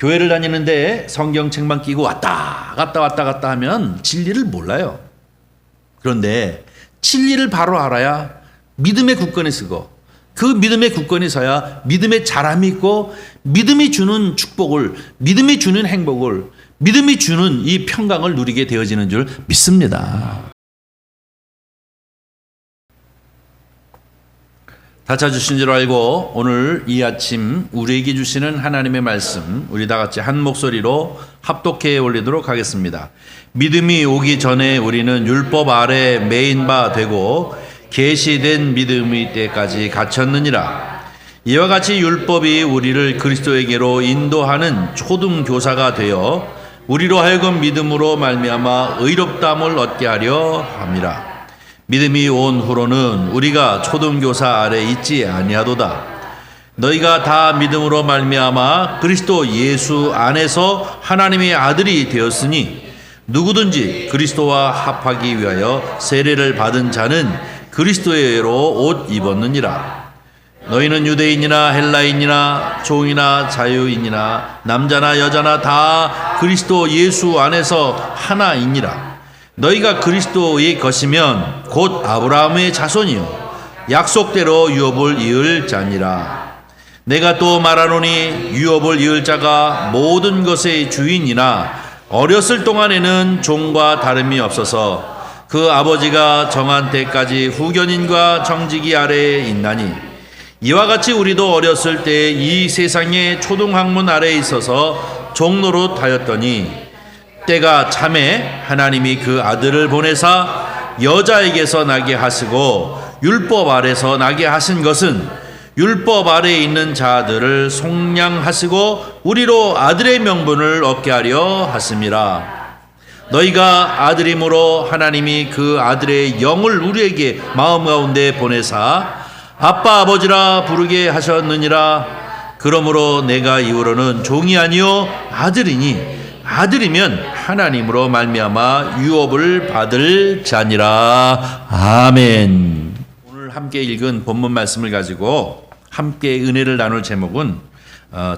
교회를 다니는데 성경책만 끼고 왔다 갔다 하면 진리를 몰라요. 그런데 진리를 바로 알아야 믿음의 굳건히 서고, 그 믿음의 굳건히 서야 믿음의 자람이 있고, 믿음이 주는 축복을, 믿음이 주는 행복을, 믿음이 주는 이 평강을 누리게 되어지는 줄 믿습니다. 다 찾으신 줄 알고 오늘 이 아침 우리에게 주시는 하나님의 말씀, 우리 다 같이 한 목소리로 합독해 올리도록 하겠습니다. 믿음이 오기 전에 우리는 율법 아래 매인 바 되고 계시된 믿음의 때까지 갇혔느니라. 이와 같이 율법이 우리를 그리스도에게로 인도하는 초등교사가 되어 우리로 하여금 믿음으로 말미암아 의롭다함을 얻게 하려 함이라. 믿음이 온 후로는 우리가 초등교사 아래 있지 아니하도다. 너희가 다 믿음으로 말미암아 그리스도 예수 안에서 하나님의 아들이 되었으니 누구든지 그리스도와 합하기 위하여 세례를 받은 자는 그리스도의로 옷 입었느니라. 너희는 유대인이나 헬라인이나 종이나 자유인이나 남자나 여자나 다 그리스도 예수 안에서 하나이니라. 너희가 그리스도의 것이면 곧 아브라함의 자손이요 약속대로 유업을 이을 자니라. 내가 또 말하노니 유업을 이을 자가 모든 것의 주인이나 어렸을 동안에는 종과 다름이 없어서 그 아버지가 정한 때까지 후견인과 정직이 아래에 있나니, 이와 같이 우리도 어렸을 때 이 세상의 초등학문 아래에 있어서 종노릇 하였더니 때가 참에 하나님이 그 아들을 보내사 여자에게서 나게 하시고 율법 아래서 나게 하신 것은 율법 아래에 있는 자들을 속량하시고 우리로 아들의 명분을 얻게 하려 하심이라. 너희가 아들임으로 하나님이 그 아들의 영을 우리에게 마음 가운데 보내사 아빠 아버지라 부르게 하셨느니라. 그러므로 내가 이후로는 종이 아니요 아들이니 아들이면 하나님으로 말미암아 유업을 받을 자니라. 아멘. 오늘 함께 읽은 본문 말씀을 가지고 함께 은혜를 나눌 제목은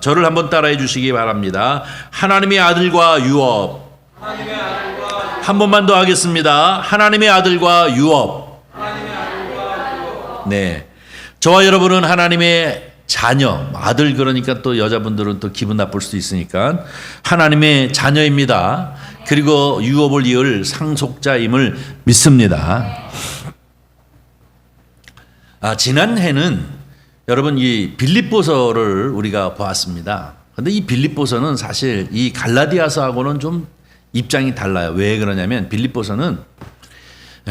저를 한번 따라해 주시기 바랍니다. 하나님의 아들과 유업. 한 번만 더 하겠습니다. 하나님의 아들과 유업. 네, 저와 여러분은 하나님의 자녀, 아들 그러니까 또 여자분들은 또 기분 나쁠 수도 있으니까 하나님의 자녀입니다. 그리고 유업을 이을 상속자임을 믿습니다. 지난해는 여러분 이 빌립보서를 우리가 보았습니다. 그런데 이 빌립보서는 사실 이 갈라디아서하고는 좀 입장이 달라요. 왜 그러냐면 빌립보서는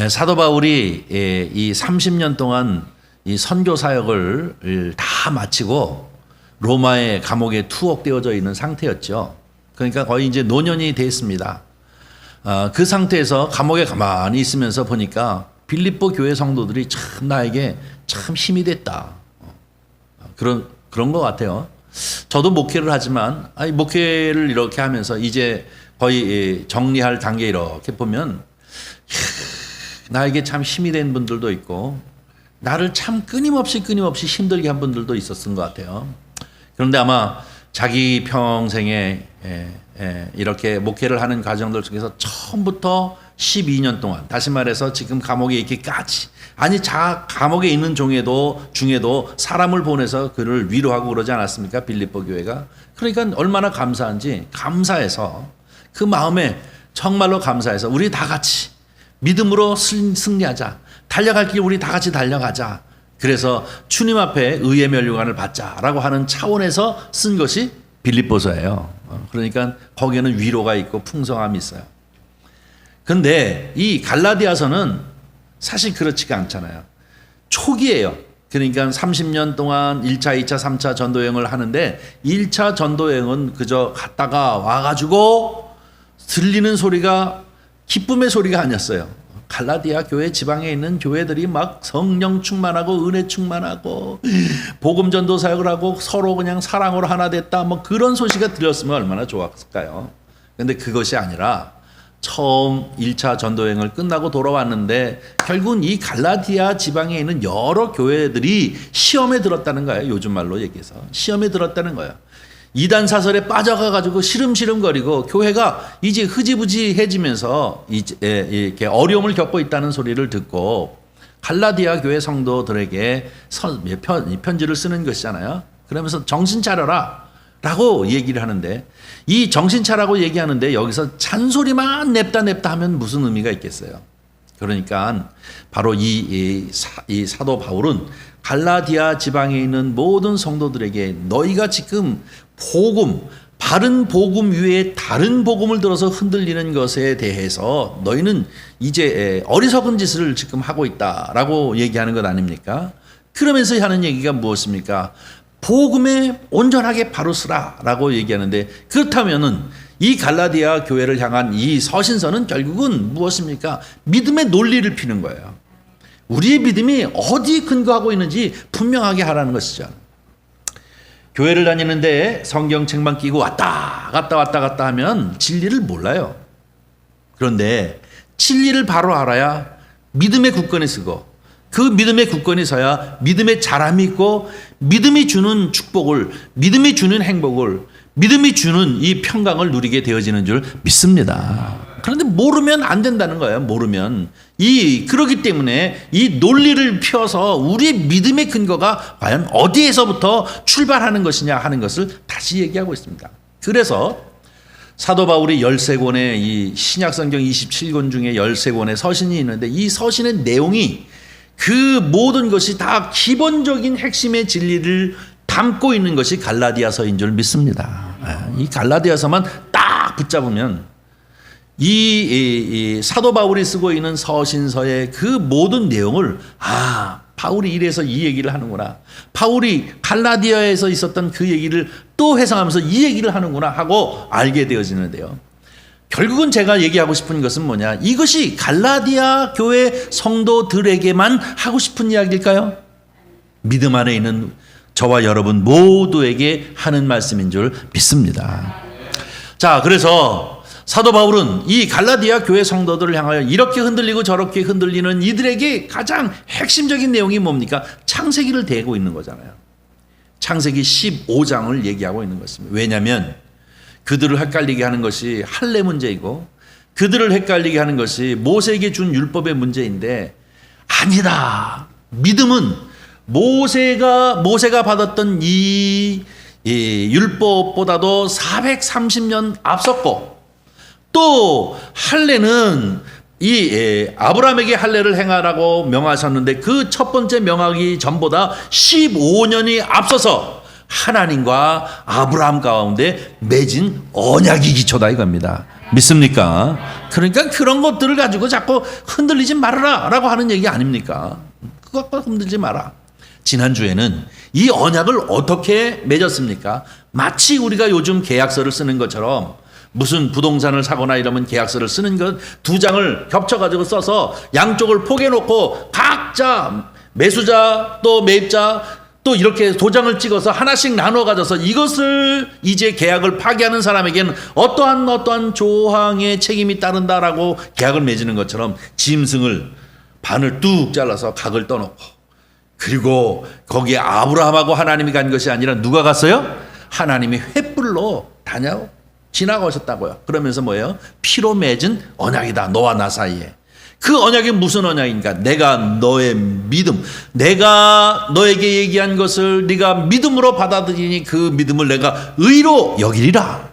사도 바울이 이 30년 동안 이 선교 사역을 다 마치고 로마의 감옥에 투옥되어져 있는 상태였죠. 그러니까 거의 이제 노년이 됐습니다. 그 상태에서 감옥에 가만히 있으면서 보니까 빌립보 교회 성도들이 참 나에게 참 힘이 됐다. 그런 것 같아요. 저도 목회를 하지만 목회를 이렇게 하면서 이제 거의 정리할 단계 이렇게 보면 나에게 참 힘이 된 분들도 있고 나를 참 끊임없이 힘들게 한 분들도 있었던 것 같아요. 그런데 아마 자기 평생에 이렇게 목회를 하는 과정들 속에서 처음부터 12년 동안, 다시 말해서 지금 감옥에 있기까지, 아니 감옥에 있는 중에도 사람을 보내서 그를 위로하고 그러지 않았습니까? 빌립보 교회가. 그러니까 얼마나 감사한지, 감사해서 그 마음에 정말로 감사해서 우리 다 같이 믿음으로 승리하자. 달려갈 길 우리 다 같이 달려가자. 그래서 주님 앞에 의의 면류관을 받자라고 하는 차원에서 쓴 것이 빌립보서예요. 그러니까 거기에는 위로가 있고 풍성함이 있어요. 근데 이 갈라디아서는 사실 그렇지가 않잖아요. 초기예요. 그러니까 30년 동안 1차, 2차, 3차 전도여행을 하는데 1차 전도여행은 그저 갔다가 와가지고 들리는 소리가 기쁨의 소리가 아니었어요. 갈라디아 교회 지방에 있는 교회들이 막 성령 충만하고 은혜 충만하고 복음 전도 사역을 하고 서로 그냥 사랑으로 하나 됐다, 뭐 그런 소식이 들렸으면 얼마나 좋았을까요? 근데 그것이 아니라 처음 1차 전도여행을 끝나고 돌아왔는데 결국은 이 갈라디아 지방에 있는 여러 교회들이 시험에 들었다는 거예요. 요즘 말로 얘기해서 시험에 들었다는 거예요. 이단 사설에 빠져가가지고 시름시름거리고 교회가 이제 흐지부지해지면서 이렇게 어려움을 겪고 있다는 소리를 듣고 갈라디아 교회 성도들에게 편지를 쓰는 것이잖아요. 그러면서 정신 차려라 라고 얘기를 하는데, 이 정신 차라고 얘기하는데 여기서 잔소리만 냅다 하면 무슨 의미가 있겠어요. 그러니까 바로 이 사도 바울은 갈라디아 지방에 있는 모든 성도들에게 너희가 지금 바른 복음 위에 다른 복음을 들어서 흔들리는 것에 대해서 너희는 이제 어리석은 짓을 지금 하고 있다라고 얘기하는 것 아닙니까? 그러면서 하는 얘기가 무엇입니까? 복음에 온전하게 바로 서라라고 얘기하는데, 그렇다면은 이 갈라디아 교회를 향한 이 서신서는 결국은 무엇입니까? 믿음의 논리를 피는 거예요. 우리의 믿음이 어디 근거하고 있는지 분명하게 하라는 것이죠. 교회를 다니는데 성경책만 끼고 왔다 갔다 하면 진리를 몰라요. 그런데 진리를 바로 알아야 믿음의 굳건히 서고, 그 믿음의 굳건히 서야 믿음의 자람이 있고, 믿음이 주는 축복을, 믿음이 주는 행복을, 믿음이 주는 이 평강을 누리게 되어지는 줄 믿습니다. 그런데 모르면 안 된다는 거예요. 모르면. 그러기 때문에 이 논리를 펴서 우리의 믿음의 근거가 과연 어디에서부터 출발하는 것이냐 하는 것을 다시 얘기하고 있습니다. 그래서 사도 바울이 13권의 이 신약성경 27권 중에 13권의 서신이 있는데, 이 서신의 내용이 그 모든 것이 다 기본적인 핵심의 진리를 담고 있는 것이 갈라디아서인 줄 믿습니다. 이 갈라디아서만 딱 붙잡으면 이 사도 바울이 쓰고 있는 서신서의 그 모든 내용을, 바울이 이래서 이 얘기를 하는구나, 바울이 갈라디아에서 있었던 그 얘기를 또 회상하면서 이 얘기를 하는구나 하고 알게 되어지는데요. 결국은 제가 얘기하고 싶은 것은 뭐냐, 이것이 갈라디아 교회 성도들에게만 하고 싶은 이야기일까요? 믿음 안에 있는 저와 여러분 모두에게 하는 말씀인 줄 믿습니다. 자, 그래서 사도 바울은 이 갈라디아 교회 성도들을 향하여 이렇게 흔들리고 저렇게 흔들리는 이들에게 가장 핵심적인 내용이 뭡니까? 창세기를 대고 있는 거잖아요. 창세기 15장을 얘기하고 있는 것입니다. 왜냐하면 그들을 헷갈리게 하는 것이 할례 문제이고, 그들을 헷갈리게 하는 것이 모세에게 준 율법의 문제인데, 아니다. 믿음은 모세가 받았던 이 율법보다도 430년 앞섰고, 또 할례는 아브라함에게 할례를 행하라고 명하셨는데, 그 첫 번째 명하기 전보다 15년이 앞서서 하나님과 아브라함 가운데 맺은 언약이 기초다 이겁니다. 믿습니까? 그러니까 그런 것들을 가지고 자꾸 흔들리지 말아라 라고 하는 얘기 아닙니까? 그것과 흔들지 마라. 지난주에는 이 언약을 어떻게 맺었습니까? 마치 우리가 요즘 계약서를 쓰는 것처럼, 무슨 부동산을 사거나 이러면 계약서를 쓰는 것, 2장을 겹쳐가지고 써서 양쪽을 포개놓고 각자 매수자 또 매입자 또 이렇게 도장을 찍어서 하나씩 나눠 가져서 이것을 이제 계약을 파기하는 사람에게는 어떠한 조항의 책임이 따른다라고 계약을 맺는 것처럼, 짐승을 반을 뚝 잘라서 각을 떠놓고, 그리고 거기에 아브라함하고 하나님이 간 것이 아니라 누가 갔어요? 하나님이 횃불로 지나가셨다고요. 그러면서 뭐예요? 피로 맺은 언약이다, 너와 나 사이에. 그 언약이 무슨 언약인가? 내가 너의 믿음, 내가 너에게 얘기한 것을 네가 믿음으로 받아들이니 그 믿음을 내가 의로 여기리라.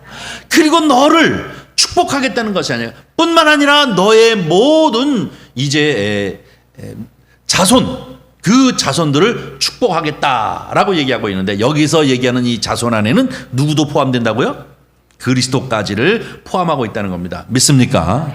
그리고 너를 축복하겠다는 것이 아니라, 뿐만 아니라 너의 모든 이제 자손, 그 자손들을 축복하겠다라고 얘기하고 있는데, 여기서 얘기하는 이 자손 안에는 누구도 포함된다고요? 그리스도까지를 포함하고 있다는 겁니다. 믿습니까?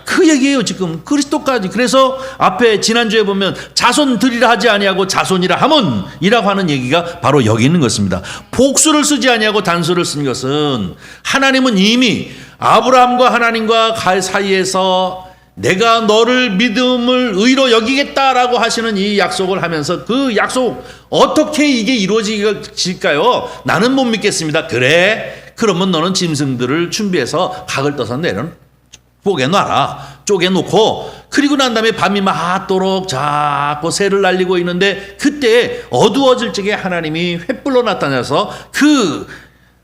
그 얘기예요, 지금. 그리스도까지. 그래서 앞에 지난주에 보면 자손들이라 하지 아니하고 자손이라 하문이라고 하는 얘기가 바로 여기 있는 것입니다. 복수를 쓰지 아니하고 단수를 쓴 것은, 하나님은 이미 아브라함과 하나님과 사이에서 내가 너를 믿음을 의로 여기겠다라고 하시는 이 약속을 하면서, 그 약속 어떻게 이게 이루어질까요? 나는 못 믿겠습니다. 그래, 그러면 너는 짐승들을 준비해서 각을 떠서 쪼개놔라. 쪼개놓고, 그리고 난 다음에 밤이 맞도록 자꾸 새를 날리고 있는데, 그때 어두워질 적에 하나님이 횃불로 나타나서 그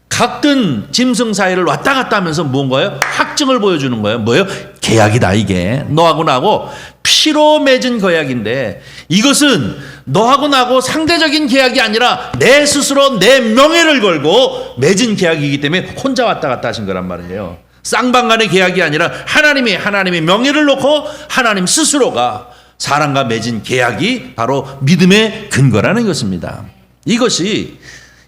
각든 짐승 사이를 왔다 갔다 하면서 뭔가요? 확증을 보여주는 거예요. 뭐예요? 계약이다 이게. 너하고 나하고 피로 맺은 계약인데 이것은 너하고 나하고 상대적인 계약이 아니라 내 스스로 내 명예를 걸고 맺은 계약이기 때문에 혼자 왔다 갔다 하신 거란 말이에요. 쌍방간의 계약이 아니라 하나님의 명예를 놓고 하나님 스스로가 사람과 맺은 계약이 바로 믿음의 근거라는 것입니다. 이것이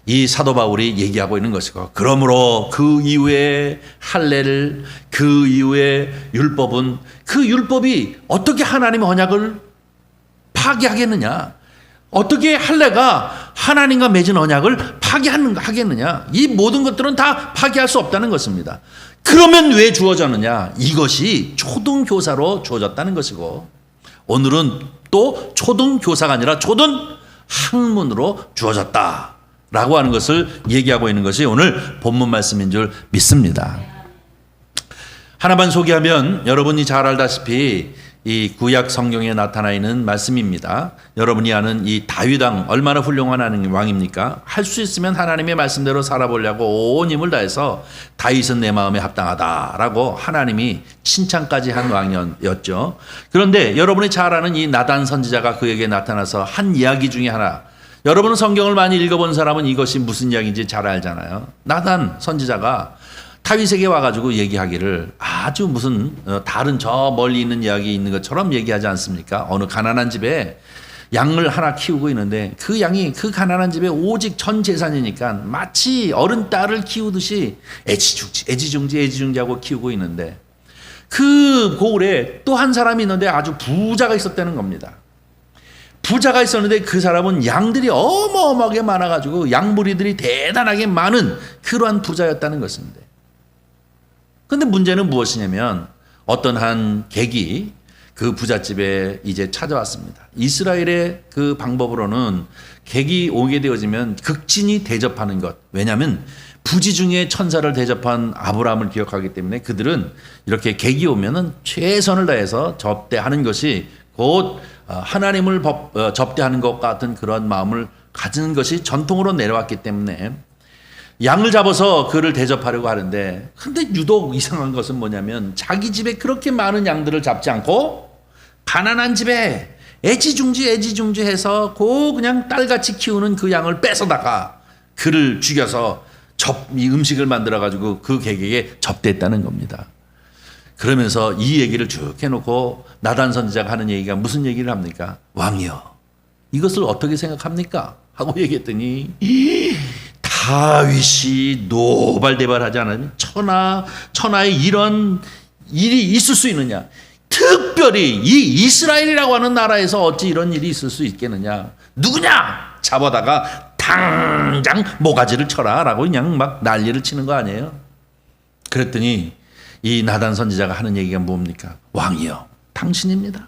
이 사도 바울이 얘기하고 있는 것이고, 그러므로 그 이후에 할례를, 그 이후에 율법은, 그 율법이 어떻게 하나님의 언약을 파괴하겠느냐, 어떻게 할례가 하나님과 맺은 언약을 파괴하겠느냐, 이 모든 것들은 다 파괴할 수 없다는 것입니다. 그러면 왜 주어졌느냐, 이것이 초등교사로 주어졌다는 것이고, 오늘은 또 초등교사가 아니라 초등학문으로 주어졌다 라고 하는 것을 얘기하고 있는 것이 오늘 본문 말씀인 줄 믿습니다. 하나만 소개하면 여러분이 잘 알다시피 이 구약 성경에 나타나 있는 말씀입니다. 여러분이 아는 이 다윗 왕 얼마나 훌륭한 왕입니까? 할 수 있으면 하나님의 말씀대로 살아보려고 온 힘을 다해서 다윗은 내 마음에 합당하다라고 하나님이 칭찬까지 한 왕이었죠. 그런데 여러분이 잘 아는 이 나단 선지자가 그에게 나타나서 한 이야기 중에 하나, 여러분은 성경을 많이 읽어본 사람은 이것이 무슨 이야기인지 잘 알잖아요. 나단 선지자가 다윗에게 와가지고 얘기하기를 아주 무슨 다른 저 멀리 있는 이야기 있는 것처럼 얘기하지 않습니까? 어느 가난한 집에 양을 하나 키우고 있는데 그 양이 그 가난한 집에 오직 전 재산이니까 마치 어른 딸을 키우듯이 애지중지하고 키우고 있는데, 그 고을에 또 한 사람이 있는데 아주 부자가 있었다는 겁니다. 부자가 있었는데 그 사람은 양들이 어마어마하게 많아가지고 양무리들이 대단하게 많은 그러한 부자였다는 것인데, 그런데 문제는 무엇이냐면 어떤 한 객이 그 부잣집에 이제 찾아왔습니다. 이스라엘의 그 방법으로는 객이 오게 되어지면 극진히 대접하는 것, 왜냐하면 부지 중에 천사를 대접한 아브라함을 기억하기 때문에 그들은 이렇게 객이 오면은 최선을 다해서 접대하는 것이 곧 하나님을 접대하는 것 같은 그런 마음을 가지는 것이 전통으로 내려왔기 때문에 양을 잡아서 그를 대접하려고 하는데, 근데 유독 이상한 것은 뭐냐면 자기 집에 그렇게 많은 양들을 잡지 않고 가난한 집에 애지중지해서 그냥 딸같이 키우는 그 양을 뺏어다가 그를 죽여서 이 음식을 만들어가지고 그 객에게 접대했다는 겁니다. 그러면서 이 얘기를 쭉 해놓고 나단 선지자가 하는 얘기가 무슨 얘기를 합니까? 왕이여, 이것을 어떻게 생각합니까? 하고 얘기했더니 다윗이 노발대발하지 않으면 천하에 이런 일이 있을 수 있느냐? 특별히 이 이스라엘이라고 하는 나라에서 어찌 이런 일이 있을 수 있겠느냐? 누구냐? 잡아다가 당장 모가지를 쳐라 라고 그냥 막 난리를 치는 거 아니에요? 그랬더니 이 나단 선지자가 하는 얘기가 뭡니까? 왕이여, 당신입니다.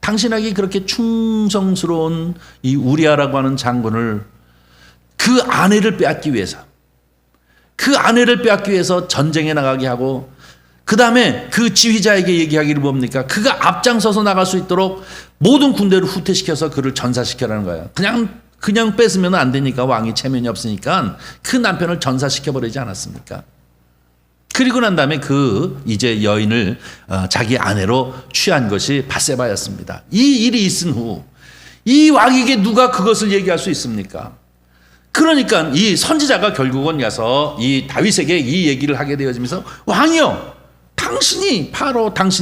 당신에게 그렇게 충성스러운 이 우리아라고 하는 장군을 그 아내를 빼앗기 위해서 전쟁에 나가게 하고, 그 다음에 그 지휘자에게 얘기하기를 뭡니까? 그가 앞장서서 나갈 수 있도록 모든 군대를 후퇴시켜서 그를 전사시켜라는 거예요. 그냥 뺏으면 안 되니까, 왕이 체면이 없으니까 그 남편을 전사시켜버리지 않았습니까? 그리고 난 다음에 그 이제 여인을 자기 아내로 취한 것이 밧세바였습니다. 이 일이 있은 후 이 왕에게 누가 그것을 얘기할 수 있습니까? 그러니까 이 선지자가 결국은 가서 이 다윗에게 이 얘기를 하게 되어지면서, 왕이여, 당신이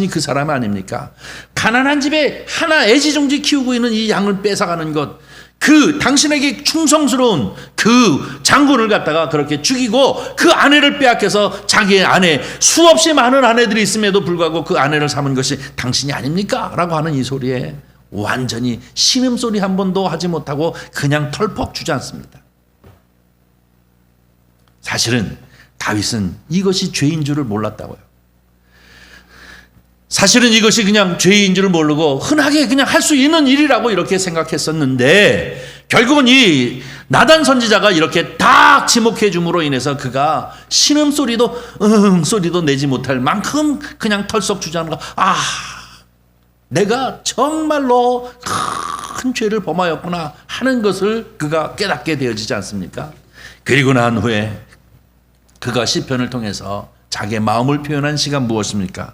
그 사람 아닙니까? 가난한 집에 하나 애지중지 키우고 있는 이 양을 뺏어가는 것, 그 당신에게 충성스러운 그 장군을 갖다가 그렇게 죽이고 그 아내를 빼앗겨서 자기의 아내, 수없이 많은 아내들이 있음에도 불구하고 그 아내를 삼은 것이 당신이 아닙니까? 라고 하는 이 소리에 완전히 신음소리 한 번도 하지 못하고 그냥 털퍽 주저앉습니다. 사실은 다윗은 이것이 죄인 줄을 몰랐다고요. 사실은 이것이 그냥 죄인 줄을 모르고 흔하게 그냥 할 수 있는 일이라고 이렇게 생각했었는데, 결국은 이 나단 선지자가 이렇게 딱 지목해 줌으로 인해서 그가 신음소리도 소리도 내지 못할 만큼 그냥 털썩 주저앉는 거, 내가 정말로 큰 죄를 범하였구나 하는 것을 그가 깨닫게 되어지지 않습니까? 그리고 난 후에 그가 시편을 통해서 자기의 마음을 표현한 시가 무엇입니까?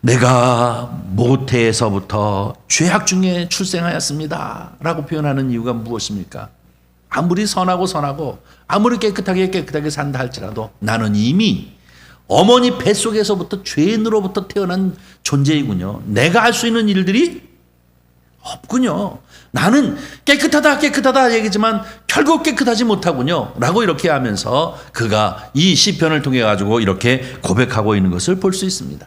내가 모태에서부터 죄악 중에 출생하였습니다 라고 표현하는 이유가 무엇입니까? 아무리 선하고 아무리 깨끗하게 산다 할지라도 나는 이미 어머니 뱃속에서부터 죄인으로부터 태어난 존재이군요. 내가 할 수 있는 일들이 없군요. 나는 깨끗하다 얘기지만 결국 깨끗하지 못하군요 라고 이렇게 하면서 그가 이 시편을 통해 가지고 이렇게 고백하고 있는 것을 볼 수 있습니다.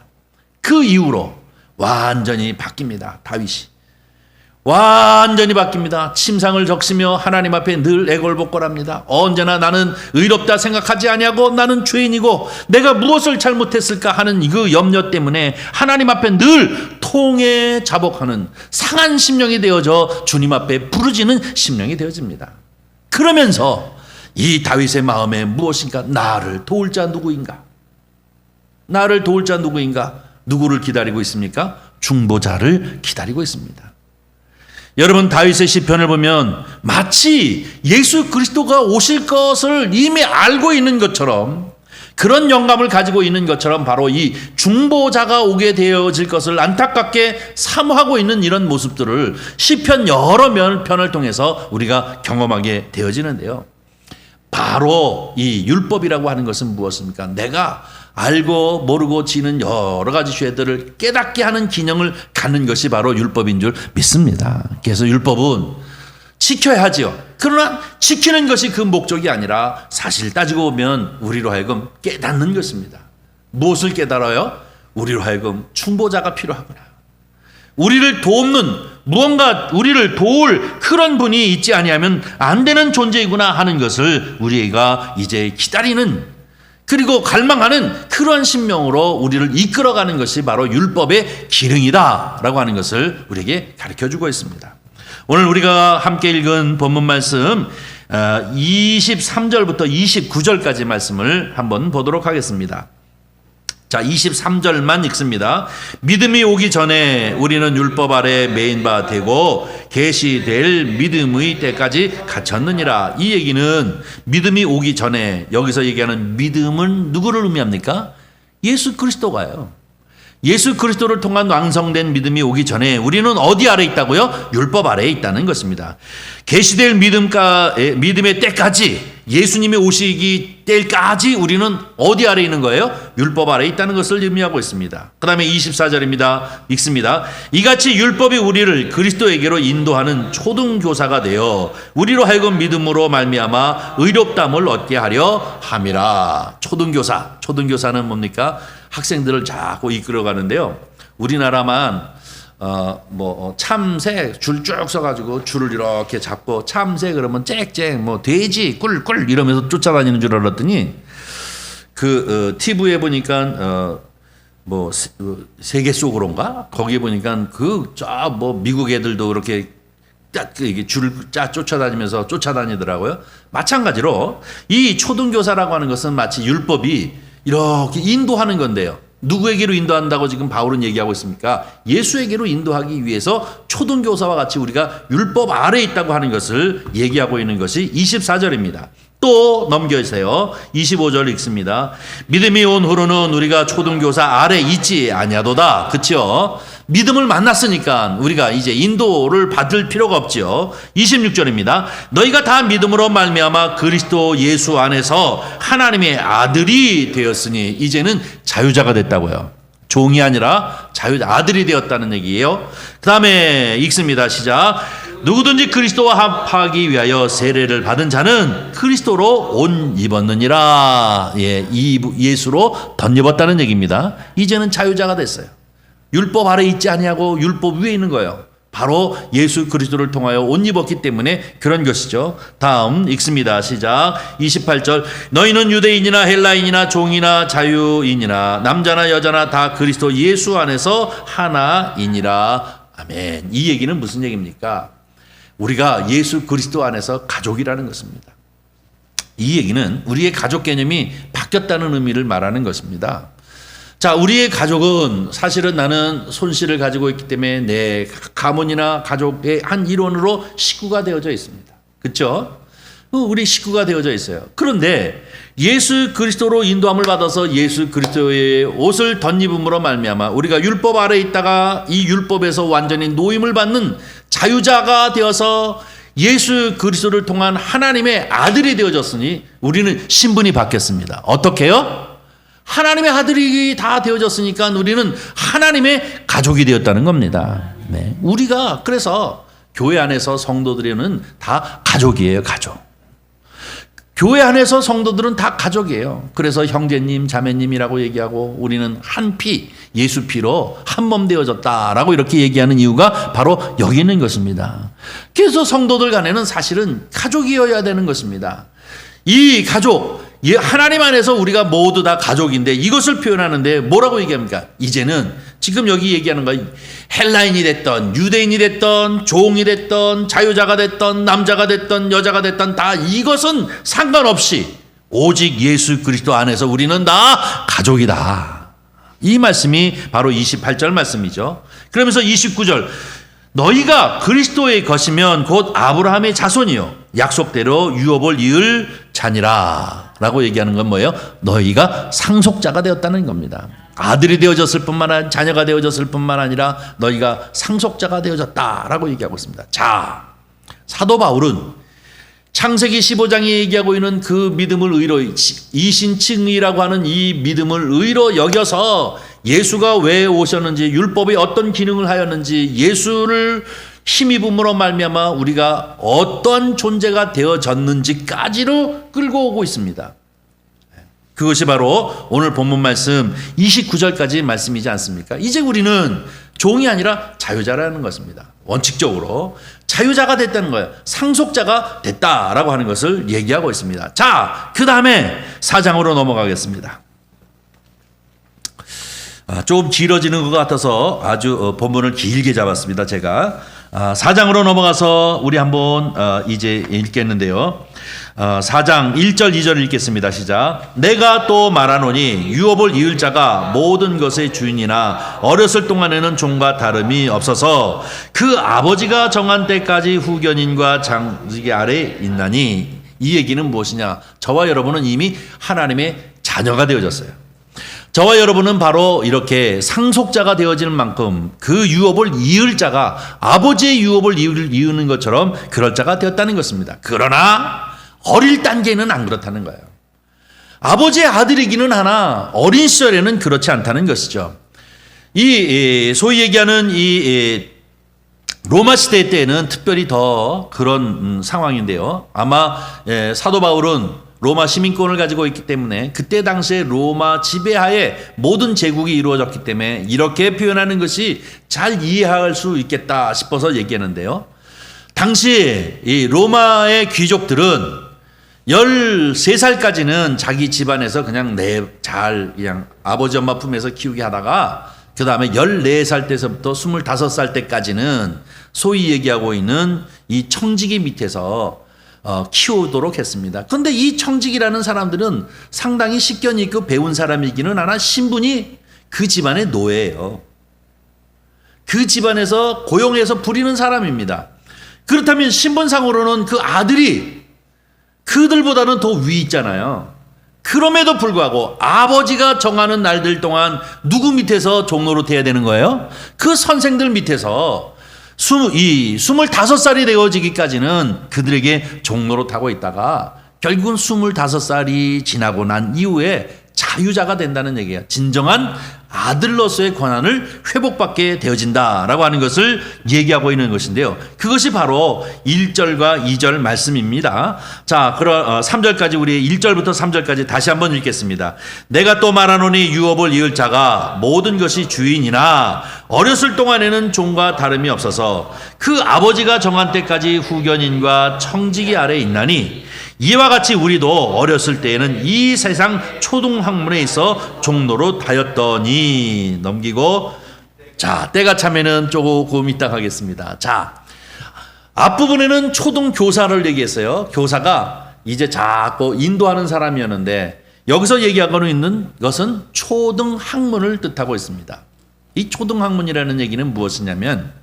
그 이후로 완전히 바뀝니다. 다윗이 완전히 바뀝니다. 침상을 적시며 하나님 앞에 늘 애걸복걸합니다. 언제나 나는 의롭다 생각하지 아니하고 나는 죄인이고 내가 무엇을 잘못했을까 하는 그 염려 때문에 하나님 앞에 늘 통해 자복하는 상한 심령이 되어져 주님 앞에 부르짖는 심령이 되어집니다. 그러면서 이 다윗의 마음에 무엇인가 나를 도울 자 누구인가? 나를 도울 자 누구인가? 누구를 기다리고 있습니까? 중보자를 기다리고 있습니다. 여러분, 다윗의 시편을 보면 마치 예수 그리스도가 오실 것을 이미 알고 있는 것처럼, 그런 영감을 가지고 있는 것처럼 바로 이 중보자가 오게 되어질 것을 안타깝게 사모하고 있는 이런 모습들을 시편 여러 편을 통해서 우리가 경험하게 되어지는데요. 바로 이 율법이라고 하는 것은 무엇입니까? 내가 알고 모르고 지는 여러 가지 죄들을 깨닫게 하는 기능을 갖는 것이 바로 율법인 줄 믿습니다. 그래서 율법은 지켜야 하지요. 그러나 지키는 것이 그 목적이 아니라 사실 따지고 보면 우리로 하여금 깨닫는 것입니다. 무엇을 깨달아요? 우리로 하여금 중보자가 필요하구나. 우리를 돕는, 무언가 우리를 도울 그런 분이 있지 아니하면 안 되는 존재이구나 하는 것을 우리가 이제 기다리는, 그리고 갈망하는 그런 심령으로 우리를 이끌어가는 것이 바로 율법의 기능이다라고 하는 것을 우리에게 가르쳐주고 있습니다. 오늘 우리가 함께 읽은 본문 말씀 23절부터 29절까지 말씀을 한번 보도록 하겠습니다. 자, 23절만 읽습니다. 믿음이 오기 전에 우리는 율법 아래 매인 바 되고 계시될 믿음의 때까지 갇혔느니라. 이 얘기는 믿음이 오기 전에, 여기서 얘기하는 믿음은 누구를 의미합니까? 예수 그리스도가요. 예수 그리스도를 통한 완성된 믿음이 오기 전에 우리는 어디 아래 있다고요? 율법 아래에 있다는 것입니다. 계시될 믿음의 때까지, 예수님이 오시기 때까지 우리는 어디 아래 있는 거예요? 율법 아래 있다는 것을 의미하고 있습니다. 그 다음에 24절입니다. 읽습니다. 이같이 율법이 우리를 그리스도에게로 인도하는 초등교사가 되어 우리로 하여금 믿음으로 말미암아 의롭다함을 얻게 하려 함이라. 초등교사는 뭡니까? 학생들을 자꾸 이끌어가는데요. 우리나라만 참새 줄 쭉 서가지고 줄을 이렇게 잡고 참새 그러면 짹짹 돼지 꿀꿀 이러면서 쫓아다니는 줄 알았더니 TV에 보니까 세계 속으로인가 거기에 보니까 미국 애들도 그렇게 이게 줄을 쫓아다니면서 쫓아다니더라고요. 마찬가지로 이 초등교사라고 하는 것은 마치 율법이 이렇게 인도하는 건데요. 누구에게로 인도한다고 지금 바울은 얘기하고 있습니까? 예수에게로 인도하기 위해서 초등교사와 같이 우리가 율법 아래에 있다고 하는 것을 얘기하고 있는 것이 24절입니다. 또 넘겨주세요. 25절 읽습니다. 믿음이 온 후로는 우리가 초등교사 아래 있지 아니하도다. 그렇죠? 믿음을 만났으니까 우리가 이제 인도를 받을 필요가 없지요. 26절입니다. 너희가 다 믿음으로 말미암아 그리스도 예수 안에서 하나님의 아들이 되었으니 이제는 자유자가 됐다고요. 종이 아니라 아들이 되었다는 얘기예요. 그 다음에 읽습니다. 시작. 누구든지 그리스도와 합하기 위하여 세례를 받은 자는 그리스도로 옷 입었느니라. 예수로 덧입었다는 얘기입니다. 이제는 자유자가 됐어요. 율법 아래 있지 아니하고 율법 위에 있는 거예요. 바로 예수 그리스도를 통하여 옷 입었기 때문에 그런 것이죠. 다음 읽습니다. 시작. 28절. 너희는 유대인이나 헬라인이나 종이나 자유인이나 남자나 여자나 다 그리스도 예수 안에서 하나이니라. 아멘. 이 얘기는 무슨 얘기입니까? 우리가 예수 그리스도 안에서 가족이라는 것입니다. 이 얘기는 우리의 가족 개념이 바뀌었다는 의미를 말하는 것입니다. 자, 우리의 가족은 사실은 나는 손씨를 가지고 있기 때문에 내 가문이나 가족의 한 일원으로 식구가 되어져 있습니다. 그렇죠? 우리 식구가 되어져 있어요. 그런데 예수 그리스도로 인도함을 받아서 예수 그리스도의 옷을 덧입음으로 말미암아 우리가 율법 아래에 있다가 이 율법에서 완전히 노임을 받는 자유자가 되어서 예수 그리스도를 통한 하나님의 아들이 되어졌으니 우리는 신분이 바뀌었습니다. 어떻게요? 하나님의 아들이 다 되어졌으니까 우리는 하나님의 가족이 되었다는 겁니다. 네. 우리가 그래서 교회 안에서 성도들은 다 가족이에요. 가족. 교회 안에서 성도들은 다 가족이에요. 그래서 형제님, 자매님이라고 얘기하고 우리는 한 피, 예수 피로 한 몸 되어졌다라고 이렇게 얘기하는 이유가 바로 여기 있는 것입니다. 그래서 성도들 간에는 사실은 가족이어야 되는 것입니다. 이 가족, 하나님 안에서 우리가 모두 다 가족인데 이것을 표현하는데 뭐라고 얘기합니까? 이제는 지금 여기 얘기하는 거 헬라인이 됐던 유대인이 됐던 종이 됐던 자유자가 됐던 남자가 됐던 여자가 됐던 다 이것은 상관없이 오직 예수 그리스도 안에서 우리는 다 가족이다. 이 말씀이 바로 28절 말씀이죠. 그러면서 29절 너희가 그리스도의 것이면 곧 아브라함의 자손이요 약속대로 유업을 이을 자니라 라고 얘기하는 건 뭐예요? 너희가 상속자가 되었다는 겁니다. 아들이 되어졌을 뿐만 아니라 자녀가 되어졌을 뿐만 아니라 너희가 상속자가 되어졌다라고 얘기하고 있습니다. 자, 사도 바울은 창세기 15장에 얘기하고 있는 그 믿음을 의로 이신칭의라고 하는 이 믿음을 의로 여겨서 예수가 왜 오셨는지 율법이 어떤 기능을 하였는지 예수를 힘입음으로 말미암아 우리가 어떤 존재가 되어졌는지까지로 끌고 오고 있습니다. 그것이 바로 오늘 본문 말씀 29절까지 말씀이지 않습니까? 이제 우리는 종이 아니라 자유자라는 것입니다. 원칙적으로 자유자가 됐다는 거예요. 상속자가 됐다라고 하는 것을 얘기하고 있습니다. 자, 그 다음에 4장으로 넘어가겠습니다. 좀 길어지는 것 같아서 아주 본문을 길게 잡았습니다. 제가 4장으로 넘어가서 우리 한번 이제 읽겠는데요. 4장 1절 2절 읽겠습니다. 시작. 내가 또 말하노니 유업을 이을 자가 모든 것의 주인이나 어렸을 동안에는 종과 다름이 없어서 그 아버지가 정한 때까지 후견인과 장직의 아래에 있나니 이 얘기는 무엇이냐? 저와 여러분은 이미 하나님의 자녀가 되어졌어요. 저와 여러분은 바로 이렇게 상속자가 되어지는 만큼 그 유업을 이을 자가 아버지의 유업을 이으는 것처럼 그럴 자가 되었다는 것입니다. 그러나 어릴 단계는 안 그렇다는 거예요. 아버지의 아들이기는 하나 어린 시절에는 그렇지 않다는 것이죠. 이 소위 얘기하는 이 로마 시대 때에는 특별히 더 그런 상황인데요. 아마 사도 바울은 로마 시민권을 가지고 있기 때문에 그때 당시에 로마 지배하에 모든 제국이 이루어졌기 때문에 이렇게 표현하는 것이 잘 이해할 수 있겠다 싶어서 얘기하는데요. 당시 이 로마의 귀족들은 13살까지는 자기 집안에서 그냥 그냥 아버지 엄마 품에서 키우게 하다가 그 다음에 14살 때서부터 25살 때까지는 소위 얘기하고 있는 이 청지기 밑에서 키우도록 했습니다. 그런데 이 청직이라는 사람들은 상당히 식견이 있고 배운 사람이기는 하나 신분이 그 집안의 노예예요. 그 집안에서 고용해서 부리는 사람입니다. 그렇다면 신분상으로는 그 아들이 그들보다는 더 위 있잖아요. 그럼에도 불구하고 아버지가 정하는 날들 동안 누구 밑에서 종로로 돼야 되는 거예요? 그 선생들 밑에서 25살이 되어지기까지는 그들에게 종로로 타고 있다가 결국은 25살이 지나고 난 이후에 자유자가 된다는 얘기예요. 진정한 아들로서의 권한을 회복받게 되어진다라고 하는 것을 얘기하고 있는 것인데요. 그것이 바로 1절과 2절 말씀입니다. 자, 그럼 3절까지 우리 1절부터 3절까지 다시 한번 읽겠습니다. 내가 또 말하노니 유업을 이을 자가 모든 것이 주인이나 어렸을 동안에는 종과 다름이 없어서 그 아버지가 정한 때까지 후견인과 청지기 아래에 있나니 이와 같이 우리도 어렸을 때에는 이 세상 초등학문에 있어 종로로 다였더니 넘기고 자 때가 차면은 조금 이따 가겠습니다. 자 앞부분에는 초등교사를 얘기했어요. 교사가 이제 자꾸 인도하는 사람이었는데 여기서 얘기하고 있는 것은 초등학문을 뜻하고 있습니다. 이 초등학문이라는 얘기는 무엇이냐면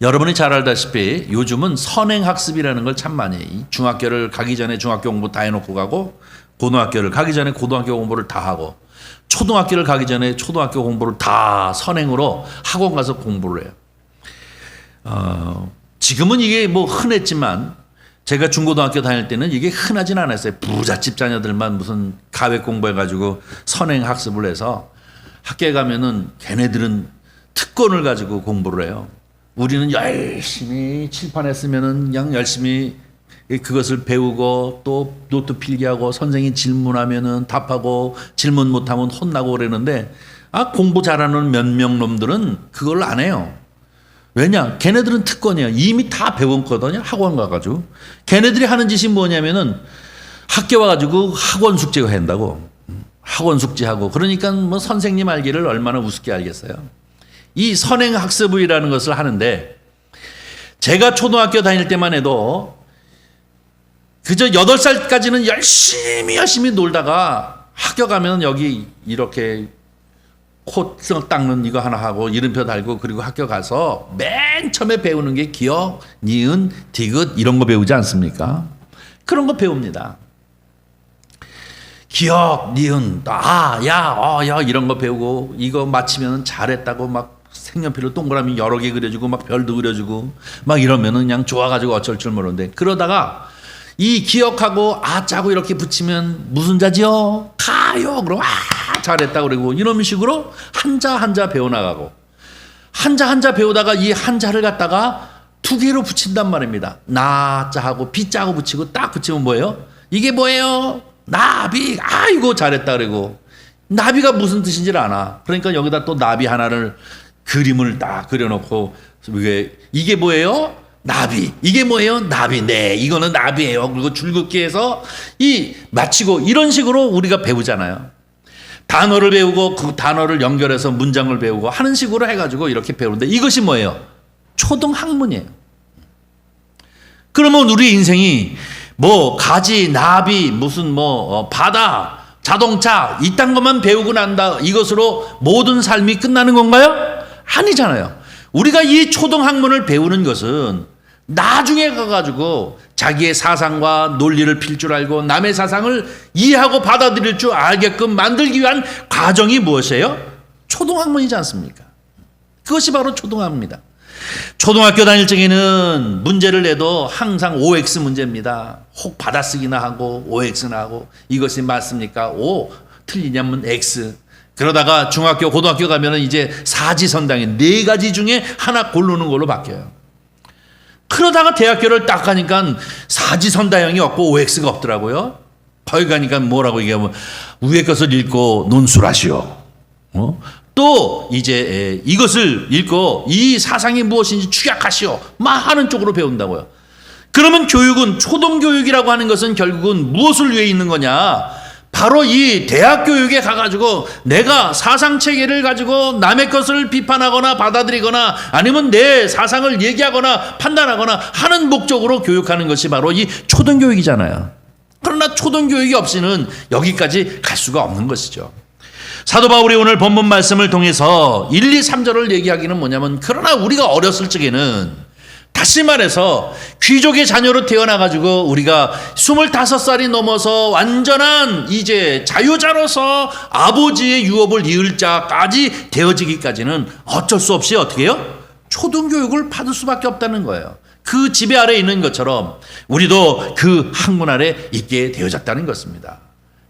여러분이 잘 알다시피 요즘은 선행학습이라는 걸 참 많이 해요. 중학교를 가기 전에 중학교 공부 다 해놓고 가고, 고등학교를 가기 전에 고등학교 공부를 다 하고, 초등학교를 가기 전에 초등학교 공부를 다 선행으로 학원 가서 공부를 해요. 지금은 이게 뭐 흔했지만 제가 중고등학교 다닐 때는 이게 흔하진 않았어요. 부잣집 자녀들만 무슨 가외 공부해가지고 선행학습을 해서 학교에 가면은 걔네들은 특권을 가지고 공부를 해요. 우리는 열심히 칠판에 쓰면은 그냥 열심히 그것을 배우고 또 노트 필기하고 선생님이 질문하면은 답하고 질문 못하면 혼나고 그러는데 공부 잘하는 몇 명 놈들은 그걸 안 해요. 왜냐? 걔네들은 특권이야. 이미 다 배웠거든요. 학원 가가지고. 걔네들이 하는 짓이 뭐냐면은 학교 와가지고 학원 숙제 한다고. 학원 숙제하고. 그러니까 뭐 선생님 알기를 얼마나 우습게 알겠어요. 이 선행학습이라는 것을 하는데 제가 초등학교 다닐 때만 해도 그저 8살까지는 열심히 놀다가 학교 가면 여기 이렇게 코 닦는 이거 하나 하고 이름표 달고 그리고 학교 가서 맨 처음에 배우는 게 기억, 니은, 디귿 이런 거 배우지 않습니까? 그런 거 배웁니다. 기억, 니은, 야 이런 거 배우고 이거 맞히면 잘했다고 막 색연필로 동그라미 여러 개 그려주고 막 별도 그려주고 막 이러면은 그냥 좋아가지고 어쩔 줄 모르는데 그러다가 이 기억하고 짜고 이렇게 붙이면 무슨 자지요? 가요. 그럼 잘했다 그러고 이런 식으로 한자 배워나가고 한자 배우다가 이 한자를 갖다가 2개로 붙인단 말입니다. 나자하고 비자하고 붙이고 딱 붙이면 뭐예요? 이게 뭐예요? 나비. 아이고 잘했다 그러고 나비가 무슨 뜻인지를 아나. 그러니까 여기다 또 나비 하나를 그림을 딱 그려놓고 이게 뭐예요? 나비. 이게 뭐예요? 나비. 네, 이거는 나비예요. 그리고 줄긋기 해서 마치고 이런 식으로 우리가 배우잖아요. 단어를 배우고 그 단어를 연결해서 문장을 배우고 하는 식으로 해가지고 이렇게 배우는데 이것이 뭐예요? 초등학문이에요. 그러면 우리 인생이 뭐 가지, 나비, 무슨 바다, 자동차 이딴 것만 배우고 난다 이것으로 모든 삶이 끝나는 건가요? 아니잖아요. 우리가 이 초등학문을 배우는 것은 나중에 가가지고 자기의 사상과 논리를 필 줄 알고 남의 사상을 이해하고 받아들일 줄 알게끔 만들기 위한 과정이 무엇이에요? 초등학문이지 않습니까? 그것이 바로 초등학문입니다. 초등학교 다닐 적에는 문제를 내도 항상 OX 문제입니다. 혹 받아쓰기나 하고 OX나 하고 이것이 맞습니까? O 틀리냐면 X. 그러다가 중학교 고등학교 가면은 이제 사지선당에 4가지 중에 하나 고르는 걸로 바뀌어요. 그러다가 대학교를 딱 가니까 사지선다형이 없고 OX가 없더라고요. 거기 가니까 뭐라고 얘기하면 위에 것을 읽고 논술하시오. 또 이제 이것을 읽고 이 사상이 무엇인지 축약하시오. 막 하는 쪽으로 배운다고요. 그러면 교육은 초등교육이라고 하는 것은 결국은 무엇을 위해 있는 거냐? 바로 이 대학 교육에 가가지고 내가 사상체계를 가지고 남의 것을 비판하거나 받아들이거나 아니면 내 사상을 얘기하거나 판단하거나 하는 목적으로 교육하는 것이 바로 이 초등교육이잖아요. 그러나 초등교육이 없이는 여기까지 갈 수가 없는 것이죠. 사도 바울이 오늘 본문 말씀을 통해서 1, 2, 3절을 얘기하기는 뭐냐면 그러나 우리가 어렸을 적에는 다시 말해서 귀족의 자녀로 태어나가지고 우리가 25살이 넘어서 완전한 이제 자유자로서 아버지의 유업을 이을 자까지 되어지기까지는 어쩔 수 없이 어떻게 해요? 초등교육을 받을 수밖에 없다는 거예요. 그 지배 아래 있는 것처럼 우리도 그 학문 아래 있게 되어졌다는 것입니다.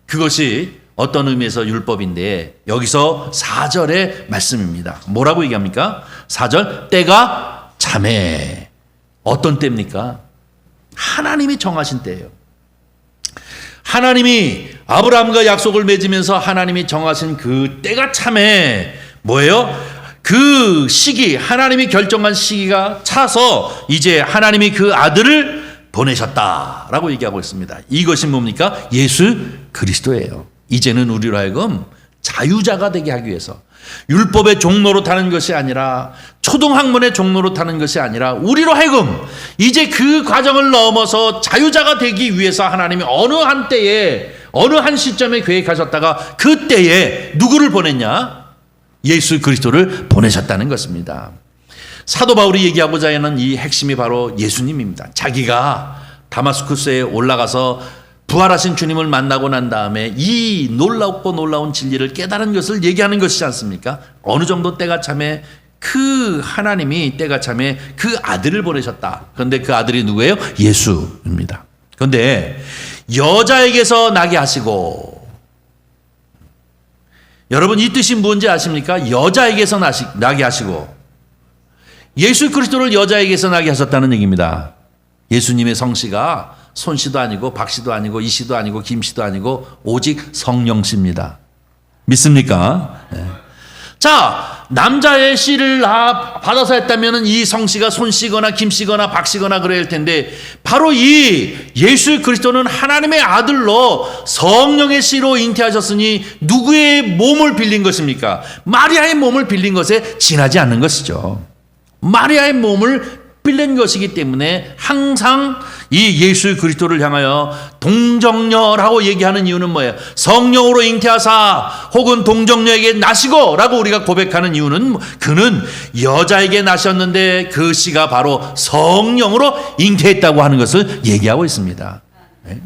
그것이 어떤 의미에서 율법인데 여기서 4절의 말씀입니다. 뭐라고 얘기합니까? 4절 때가 참에 어떤 때입니까? 하나님이 정하신 때예요. 하나님이 아브라함과 약속을 맺으면서 하나님이 정하신 그 때가 참에 뭐예요? 그 시기 하나님이 결정한 시기가 차서 이제 하나님이 그 아들을 보내셨다라고 얘기하고 있습니다. 이것이 뭡니까? 예수 그리스도예요. 이제는 우리로 하여금 자유자가 되게 하기 위해서 율법의 종로로 타는 것이 아니라 초등학문의 종로로 타는 것이 아니라 우리로 하여금 이제 그 과정을 넘어서 자유자가 되기 위해서 하나님이 어느 한 때에 어느 한 시점에 계획하셨다가 그때에 누구를 보냈냐? 예수 그리스도를 보내셨다는 것입니다. 사도 바울이 얘기하고자 하는 이 핵심이 바로 예수님입니다. 자기가 다마스쿠스에 올라가서 부활하신 주님을 만나고 난 다음에 이 놀랍고 놀라운 진리를 깨달은 것을 얘기하는 것이지 않습니까? 어느 정도 때가 참에 그 하나님이 때가 참에 그 아들을 보내셨다. 그런데 그 아들이 누구예요? 예수입니다. 그런데 여자에게서 나게 하시고, 여러분 이 뜻이 뭔지 아십니까? 여자에게서 나게 하시고, 예수 그리스도를 여자에게서 나게 하셨다는 얘기입니다. 예수님의 성씨가 손씨도 아니고 박씨도 아니고 이씨도 아니고 김씨도 아니고 오직 성령씨입니다. 믿습니까? 네. 자, 남자의 씨를 받아서 했다면 이 성씨가 손씨거나 김씨거나 박씨거나 그래야 할 텐데, 바로 이 예수 그리스도는 하나님의 아들로 성령의 씨로 잉태하셨으니 누구의 몸을 빌린 것입니까? 마리아의 몸을 빌린 것에 지나지 않는 것이죠. 마리아의 몸을 빌린 것이기 때문에 항상 이 예수 그리스도를 향하여 동정녀라고 얘기하는 이유는 뭐예요? 성령으로 잉태하사 혹은 동정녀에게 나시고 라고 우리가 고백하는 이유는, 그는 여자에게 나셨는데 그 씨가 바로 성령으로 잉태했다고 하는 것을 얘기하고 있습니다.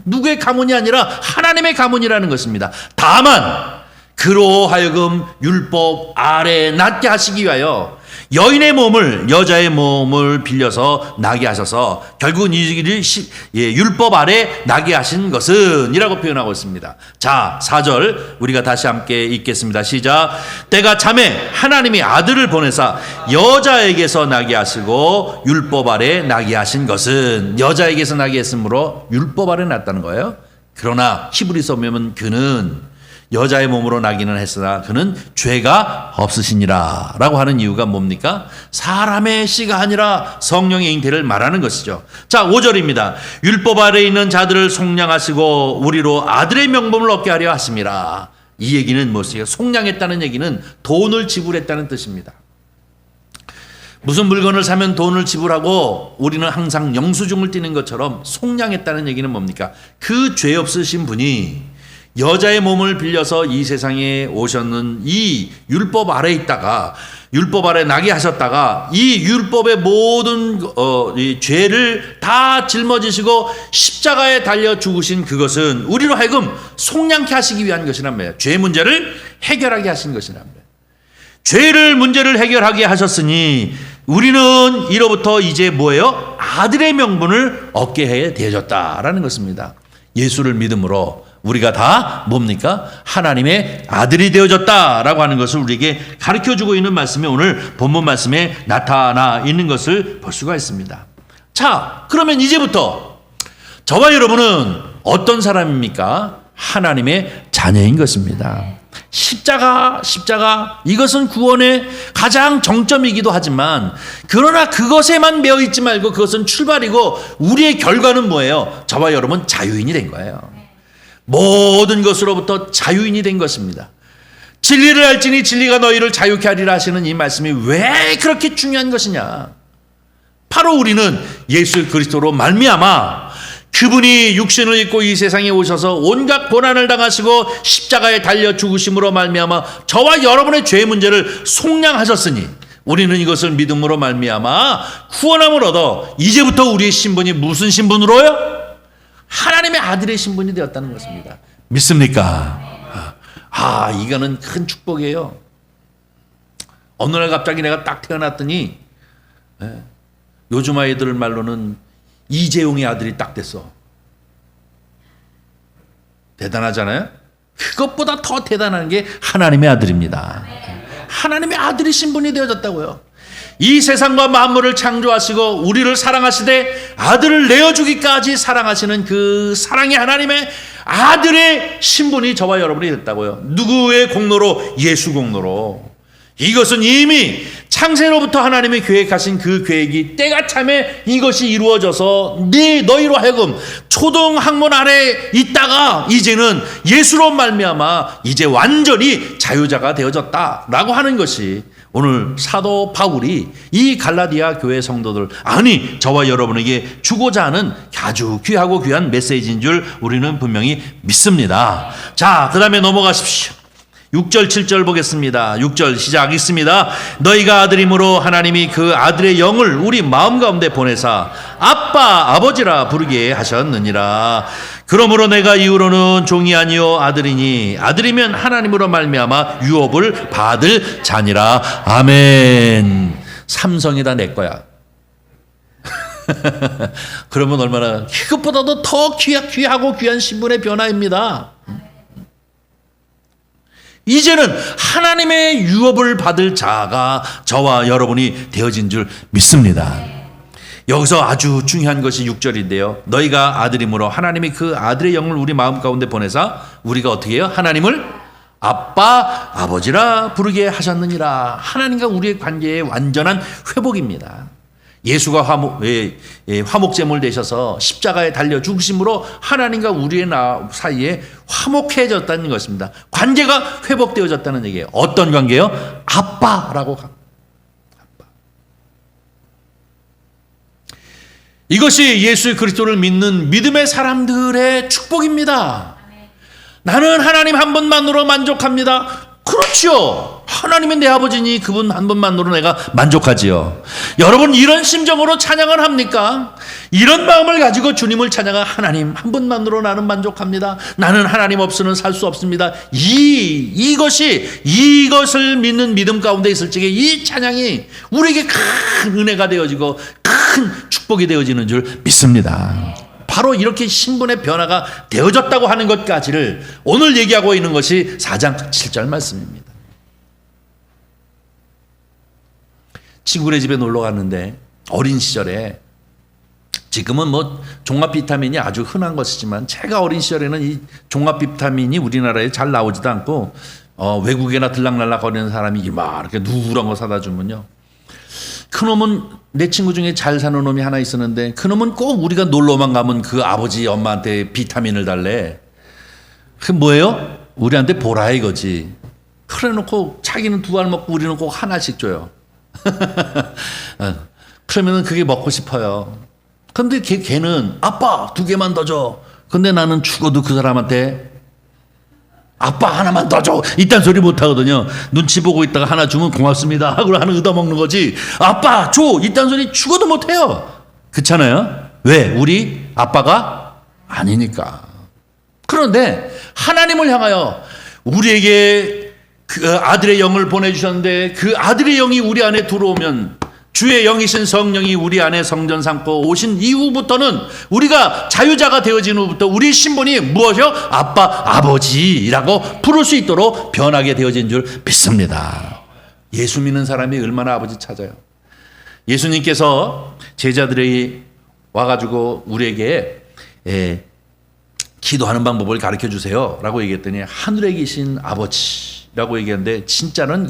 누구의 가문이 아니라 하나님의 가문이라는 것입니다. 다만 그로 하여금 율법 아래에 낫게 하시기 위하여 여인의 몸을, 여자의 몸을 빌려서 나게 하셔서 결국은 이 일을 율법 아래 나게 하신 것은 이라고 표현하고 있습니다. 자, 4절 우리가 다시 함께 읽겠습니다. 시작. 때가 참에 하나님이 아들을 보내사 여자에게서 나게 하시고 율법 아래 나게 하신 것은, 여자에게서 나게 했으므로 율법 아래 났다는 거예요. 그러나 히브리서 보면 그는 여자의 몸으로 나기는 했으나 그는 죄가 없으시니라 라고 하는 이유가 뭡니까? 사람의 씨가 아니라 성령의 잉태를 말하는 것이죠. 자, 5절입니다. 율법 아래에 있는 자들을 속량하시고 우리로 아들의 명분을 얻게 하려 하심이라. 이 얘기는 무엇이에요? 속량했다는 얘기는 돈을 지불했다는 뜻입니다. 무슨 물건을 사면 돈을 지불하고 우리는 항상 영수증을 띄는 것처럼 속량했다는 얘기는 뭡니까? 그 죄 없으신 분이 여자의 몸을 빌려서 이 세상에 오셨는 이 율법 아래에 있다가, 율법 아래 나게 하셨다가 이 율법의 모든 이 죄를 다 짊어지시고 십자가에 달려 죽으신 그것은 우리로 하여금 속량케 하시기 위한 것이란 말이에요. 죄 문제를 해결하게 하신 것이란 말이에요. 문제를 해결하게 하셨으니 우리는 이로부터 이제 뭐예요? 아들의 명분을 얻게 해 되어졌다라는 것입니다. 예수를 믿음으로 우리가 다 뭡니까? 하나님의 아들이 되어졌다라고 하는 것을 우리에게 가르쳐주고 있는 말씀이 오늘 본문 말씀에 나타나 있는 것을 볼 수가 있습니다. 자, 그러면 이제부터 저와 여러분은 어떤 사람입니까? 하나님의 자녀인 것입니다. 십자가 이것은 구원의 가장 정점이기도 하지만, 그러나 그것에만 매여 있지 말고 그것은 출발이고 우리의 결과는 뭐예요? 저와 여러분 자유인이 된 거예요. 모든 것으로부터 자유인이 된 것입니다. 진리를 알지니 진리가 너희를 자유케 하리라 하시는 이 말씀이 왜 그렇게 중요한 것이냐? 바로 우리는 예수 그리스도로 말미암아 그분이 육신을 입고 이 세상에 오셔서 온갖 고난을 당하시고 십자가에 달려 죽으심으로 말미암아 저와 여러분의 죄 문제를 속량하셨으니 우리는 이것을 믿음으로 말미암아 구원함을 얻어 이제부터 우리의 신분이 무슨 신분으로요? 하나님의 아들의 신분이 되었다는 것입니다. 믿습니까? 이거는 큰 축복이에요. 어느 날 갑자기 내가 딱 태어났더니 요즘 아이들 말로는 이재용의 아들이 딱 됐어. 대단하잖아요? 그것보다 더 대단한 게 하나님의 아들입니다. 하나님의 아들이 신분이 되어졌다고요. 이 세상과 만물을 창조하시고 우리를 사랑하시되 아들을 내어주기까지 사랑하시는 그 사랑의 하나님의 아들의 신분이 저와 여러분이 됐다고요. 누구의 공로로? 예수 공로로. 이것은 이미 창세로부터 하나님이 계획하신 그 계획이 때가 참에 이것이 이루어져서 너희로 하여금 초등학문 아래 있다가 이제는 예수로 말미암아 이제 완전히 자유자가 되어졌다라고 하는 것이 오늘 사도 바울이 이 갈라디아 교회 성도들, 아니 저와 여러분에게 주고자 하는 아주 귀하고 귀한 메시지인 줄 우리는 분명히 믿습니다. 자, 그 다음에 넘어가십시오. 6절 7절 보겠습니다. 6절 시작하겠습니다. 너희가 아들이므로 하나님이 그 아들의 영을 우리 마음 가운데 보내사 아빠 아버지라 부르게 하셨느니라. 그러므로 내가 이후로는 종이 아니요 아들이니 아들이면 하나님으로 말미암아 유업을 받을 자니라. 아멘. 삼성이 다 내 거야. 그러면 얼마나 그것보다도 더 귀하고 귀한 신분의 변화입니다. 이제는 하나님의 유업을 받을 자가 저와 여러분이 되어진 줄 믿습니다. 여기서 아주 중요한 것이 6절인데요. 너희가 아들이므로 하나님이 그 아들의 영을 우리 마음 가운데 보내사 우리가 어떻게 해요? 하나님을 아빠 아버지라 부르게 하셨느니라. 하나님과 우리의 관계의 완전한 회복입니다. 예수가 화목제물 되셔서 십자가에 달려 죽으심으로 하나님과 우리의 사이에 화목해졌다는 것입니다. 관계가 회복되어졌다는 얘기예요. 어떤 관계요? 아빠라고. 아빠. 이것이 예수 그리스도를 믿는 믿음의 사람들의 축복입니다. 나는 하나님 한 분만으로 만족합니다. 그렇죠. 하나님은 내 아버지니 그분 한 분만으로 내가 만족하지요. 여러분 이런 심정으로 찬양을 합니까? 이런 마음을 가지고 주님을 찬양하 하나님 한 분만으로 나는 만족합니다. 나는 하나님 없이는 살 수 없습니다. 이것을 믿는 믿음 가운데 있을 적에 이 찬양이 우리에게 큰 은혜가 되어지고 큰 축복이 되어지는 줄 믿습니다. 바로 이렇게 신분의 변화가 되어졌다고 하는 것까지를 오늘 얘기하고 있는 것이 4장 7절 말씀입니다. 친구네 집에 놀러 갔는데 어린 시절에, 지금은 뭐 종합 비타민이 아주 흔한 것이지만 제가 어린 시절에는 이 종합 비타민이 우리나라에 잘 나오지도 않고 외국에나 들락날락 거리는 사람이 막 이렇게 누런 거 사다 주면요, 그놈은, 내 친구 중에 잘 사는 놈이 하나 있었는데 그놈은 꼭 우리가 놀러만 가면 그 아버지 엄마한테 비타민을 달래. 그게 뭐예요? 우리한테 보라 이거지. 그래 놓고 자기는 2알 먹고 우리는 꼭 하나씩 줘요. 그러면 그게 먹고 싶어요. 근데 걔는 아빠 2개만 더 줘. 근데 나는 죽어도 그 사람한테 아빠 하나만 더 줘. 이딴 소리 못 하거든요. 눈치 보고 있다가 하나 주면 고맙습니다 하고 하나 얻어먹는 거지. 아빠 줘. 이딴 소리 죽어도 못 해요. 그렇잖아요. 왜? 우리 아빠가 아니니까. 그런데 하나님을 향하여 우리에게 그 아들의 영을 보내주셨는데 그 아들의 영이 우리 안에 들어오면, 주의 영이신 성령이 우리 안에 성전 삼고 오신 이후부터는, 우리가 자유자가 되어진 후부터 우리 신분이 무엇이요? 아빠, 아버지라고 부를 수 있도록 변하게 되어진 줄 믿습니다. 예수 믿는 사람이 얼마나 아버지 찾아요. 예수님께서 제자들이 와가지고 우리에게 기도하는 방법을 가르쳐 주세요 라고 얘기했더니 하늘에 계신 아버지라고 얘기하는데, 진짜는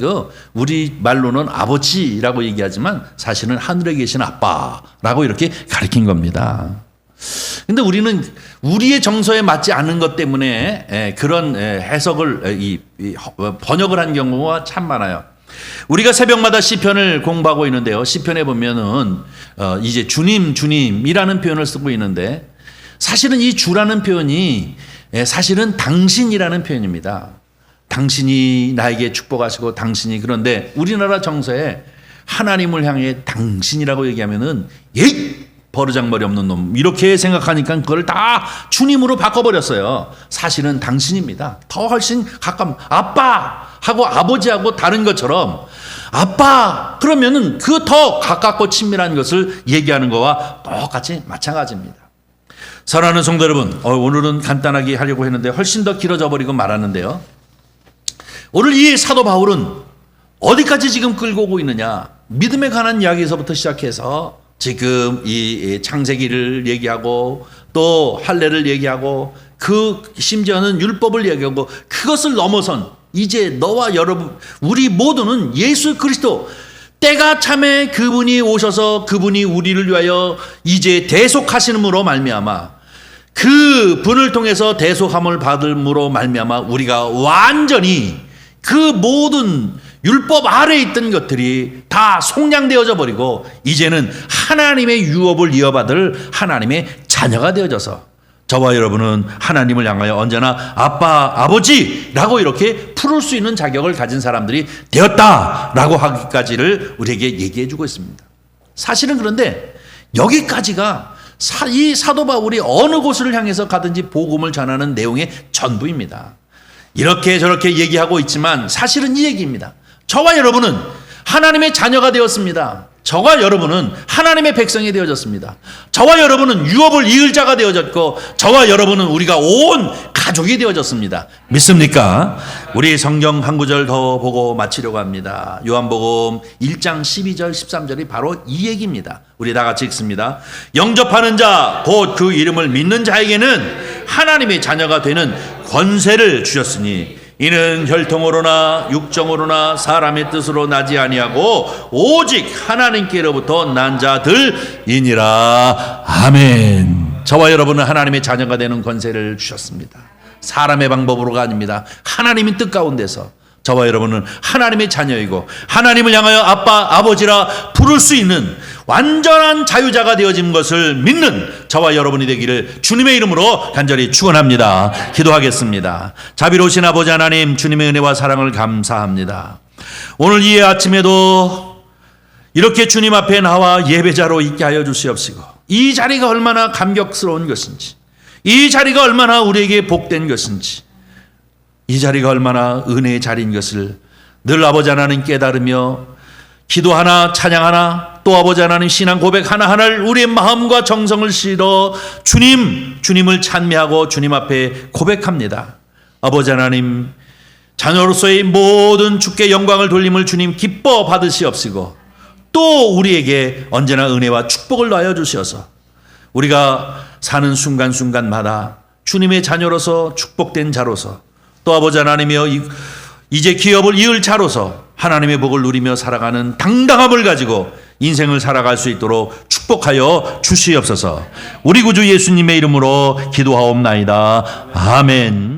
우리 말로는 아버지라고 얘기하지만 사실은 하늘에 계신 아빠라고 이렇게 가르친 겁니다. 근데 우리는 우리의 정서에 맞지 않는 것 때문에 그런 해석을 번역을 한 경우가 참 많아요. 우리가 새벽마다 시편을 공부하고 있는데요, 시편에 보면은 이제 주님이라는 표현을 쓰고 있는데, 사실은 이 주라는 표현이 사실은 당신이라는 표현입니다. 당신이 나에게 축복하시고 당신이, 그런데 우리나라 정서에 하나님을 향해 당신이라고 얘기하면은 버르장머리 없는 놈 이렇게 생각하니까 그걸 다 주님으로 바꿔버렸어요. 사실은 당신입니다. 더 훨씬 가까운, 아빠하고 아버지하고 다른 것처럼 아빠 그러면은 그 더 가깝고 친밀한 것을 얘기하는 거와 똑같이 마찬가지입니다. 사랑하는 성도 여러분, 오늘은 간단하게 하려고 했는데 훨씬 더 길어져 버리고 말았는데요, 오늘 이 사도 바울은 어디까지 지금 끌고 오고 있느냐, 믿음에 관한 이야기에서부터 시작해서 지금 이 창세기를 얘기하고 또 할례를 얘기하고 심지어는 율법을 얘기하고, 그것을 넘어선 이제 너와 여러분 우리 모두는 예수 그리스도, 때가 참에 그분이 오셔서 그분이 우리를 위하여 이제 대속하시므로 말미암아, 그 분을 통해서 대속함을 받음으로 말미암아 우리가 완전히 그 모든 율법 아래에 있던 것들이 다 속량되어져 버리고 이제는 하나님의 유업을 이어받을 하나님의 자녀가 되어져서 저와 여러분은 하나님을 향하여 언제나 아빠, 아버지라고 이렇게 풀을 수 있는 자격을 가진 사람들이 되었다라고 하기까지를 우리에게 얘기해 주고 있습니다. 사실은 그런데 여기까지가 이 사도 바울이 어느 곳을 향해서 가든지 복음을 전하는 내용의 전부입니다. 이렇게 저렇게 얘기하고 있지만 사실은 이 얘기입니다. 저와 여러분은 하나님의 자녀가 되었습니다. 저와 여러분은 하나님의 백성이 되어졌습니다. 저와 여러분은 유업을 이을 자가 되어졌고, 저와 여러분은 우리가 온 가족이 되어졌습니다. 믿습니까? 우리 성경 한 구절 더 보고 마치려고 합니다. 요한복음 1장 12절 13절이 바로 이 얘기입니다. 우리 다 같이 읽습니다. 영접하는 자 곧 그 이름을 믿는 자에게는 하나님의 자녀가 되는 권세를 주셨으니 이는 혈통으로나 육정으로나 사람의 뜻으로 나지 아니하고 오직 하나님께로부터 난 자들이니라. 아멘. 저와 여러분은 하나님의 자녀가 되는 권세를 주셨습니다. 사람의 방법으로가 아닙니다. 하나님의 뜻 가운데서 저와 여러분은 하나님의 자녀이고 하나님을 향하여 아빠, 아버지라 부를 수 있는 완전한 자유자가 되어진 것을 믿는 저와 여러분이 되기를 주님의 이름으로 간절히 축원합니다. 기도하겠습니다. 자비로우신 아버지 하나님, 주님의 은혜와 사랑을 감사합니다. 오늘 이 아침에도 이렇게 주님 앞에 나와 예배자로 있게 하여 주시옵시고, 이 자리가 얼마나 감격스러운 것인지, 이 자리가 얼마나 우리에게 복된 것인지, 이 자리가 얼마나 은혜의 자리인 것을 늘 아버지 하나님 깨달으며 기도 하나, 찬양 하나, 또 아버지 하나님 신앙 고백 하나하나를 우리의 마음과 정성을 실어 주님을 찬미하고 주님 앞에 고백합니다. 아버지 하나님, 자녀로서의 모든 주께 영광을 돌림을 주님 기뻐 받으시옵시고, 또 우리에게 언제나 은혜와 축복을 더하여 주셔서 우리가 사는 순간순간마다 주님의 자녀로서 축복된 자로서, 또 아버지 하나님이여 이제 기업을 이을 자로서 하나님의 복을 누리며 살아가는 당당함을 가지고 인생을 살아갈 수 있도록 축복하여 주시옵소서. 우리 구주 예수님의 이름으로 기도하옵나이다. 아멘.